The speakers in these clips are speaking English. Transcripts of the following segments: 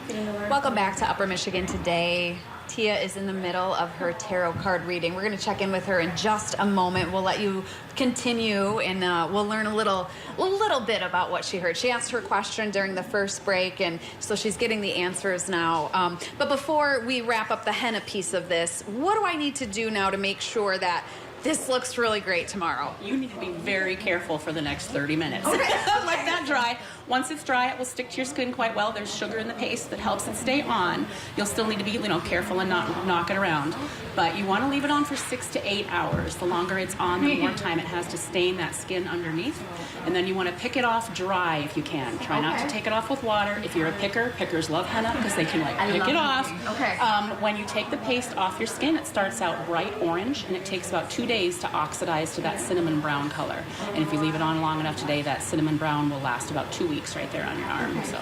Welcome back to Upper Michigan today. Tia is in the middle of her tarot card reading. We're going to check in with her in just a moment. We'll let you continue, and we'll learn a little bit about what she heard. She asked her question during the first break, and so she's getting the answers now. But before we wrap up the henna piece of this, what do I need to do now to make sure that this looks really great tomorrow? You need to be very careful for the next 30 minutes. Okay. Let that dry. Once it's dry, it will stick to your skin quite well. There's sugar in the paste that helps it stay on. You'll still need to be, careful and not knock it around. But you want to leave it on for 6 to 8 hours. The longer it's on, the more time it has to stain that skin underneath. And then you want to pick it off dry if you can. Try not to take it off with water. If you're a picker, pickers love henna because they can pick it off. Okay. When you take the paste off your skin, it starts out bright orange, and it takes about 2 days to oxidize to that cinnamon brown color. And if you leave it on long enough today, that cinnamon brown will last about 2 weeks right there on your arm. So.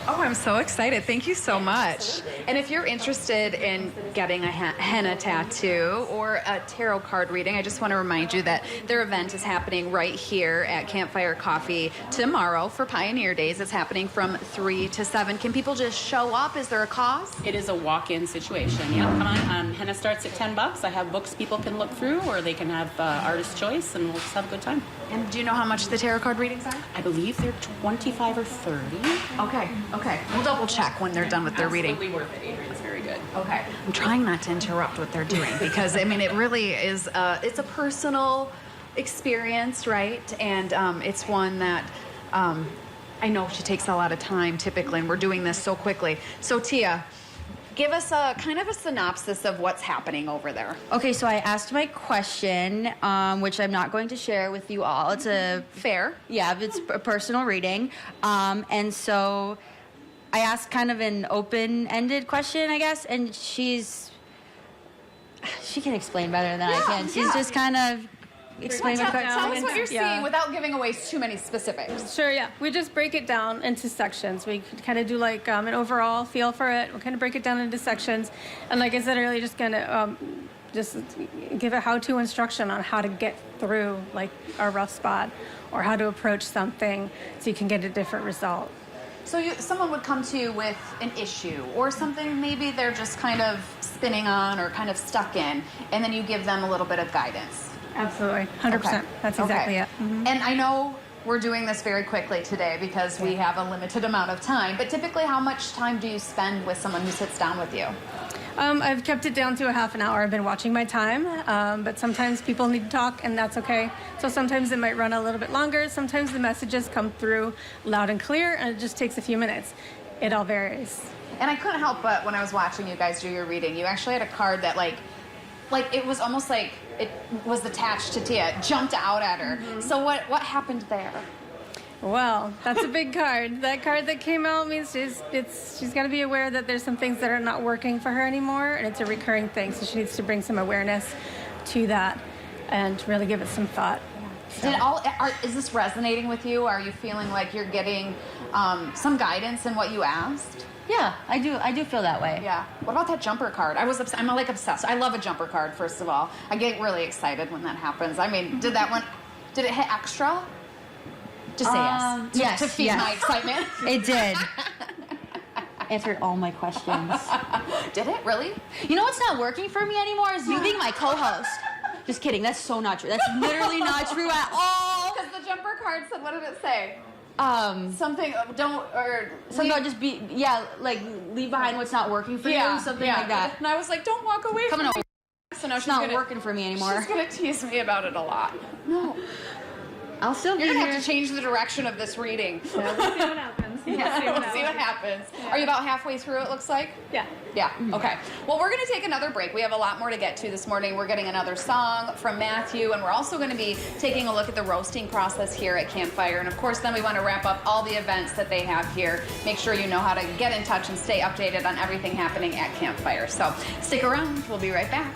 Oh, I'm so excited. Thank you so much. And if you're interested in getting a henna tattoo or a tarot card reading, I just want to remind you that their event is happening right here at Campfire Coffee tomorrow for Pioneer Days. It's happening from 3 to 7. Can people just show up? Is there a cost? It is a walk-in situation. Yeah, come on. Henna starts at $10. I have books people can look through, or they can have artist choice, and we'll just have a good time. And do you know how much the tarot card readings are? I believe they're 25 or 30. Okay. We'll double check when they're done with their reading. Absolutely worth it, Adrian. It's very good. Okay. I'm trying not to interrupt what they're doing because, I mean, it really is, it's a personal experience, right? And it's one that I know she takes a lot of time typically, and we're doing this so quickly. So, Tia, give us a kind of a synopsis of what's happening over there. Okay, so I asked my question, which I'm not going to share with you all. It's a Fair. Yeah, it's a personal reading. And so I asked kind of an open-ended question, I guess, and she can explain better than I can. She's just kind of explain my question. Tell us what you're seeing without giving away too many specifics. Sure, yeah. We just break it down into sections. We kind of do like an overall feel for it. We kind of break it down into sections. And like I said earlier, just kind of just give a how-to instruction on how to get through like a rough spot or how to approach something so you can get a different result. So someone would come to you with an issue or something maybe they're just kind of spinning on or kind of stuck in, and then you give them a little bit of guidance. Absolutely, 100%. Okay. That's exactly it. Mm-hmm. And I know we're doing this very quickly today because we have a limited amount of time, but typically how much time do you spend with someone who sits down with you? I've kept it down to a half an hour. I've been watching my time, but sometimes people need to talk, and that's okay. So sometimes it might run a little bit longer. Sometimes the messages come through loud and clear, and it just takes a few minutes. It all varies. And I couldn't help but when I was watching you guys do your reading, you actually had a card that like it was almost like it was attached to Tia, jumped out at her. Mm-hmm. So what happened there? Well, that's a big card. That card that came out means she's got to be aware that there's some things that are not working for her anymore, and it's a recurring thing. So she needs to bring some awareness to that and really give it some thought. So. Is this resonating with you? Are you feeling like you're getting some guidance in what you asked? Yeah, I do feel that way. Yeah. What about that jumper card? I'm like obsessed. I love a jumper card, first of all. I get really excited when that happens. I mean, did it hit extra? Just say yes. To feed my excitement. It did. Answered all my questions. Did it? Really? You know what's not working for me anymore is you being my co-host. Just kidding. That's so not true. That's literally not true at all. Because the jumper card said, what did it say? Something, like leave behind what's not working for you, something like that. And I was like, don't walk away from it. So now it's not working for me anymore. She's going to tease me about it a lot. No. I'll still be You're going to here. have to change the direction of this reading. Yeah, we'll see what happens. We'll see what happens. Yeah. Are you about halfway through, it looks like? Yeah. Yeah, okay. Well, we're going to take another break. We have a lot more to get to this morning. We're getting another song from Matthew, and we're also going to be taking a look at the roasting process here at Campfire. And, of course, then we want to wrap up all the events that they have here. Make sure you know how to get in touch and stay updated on everything happening at Campfire. So stick around. We'll be right back.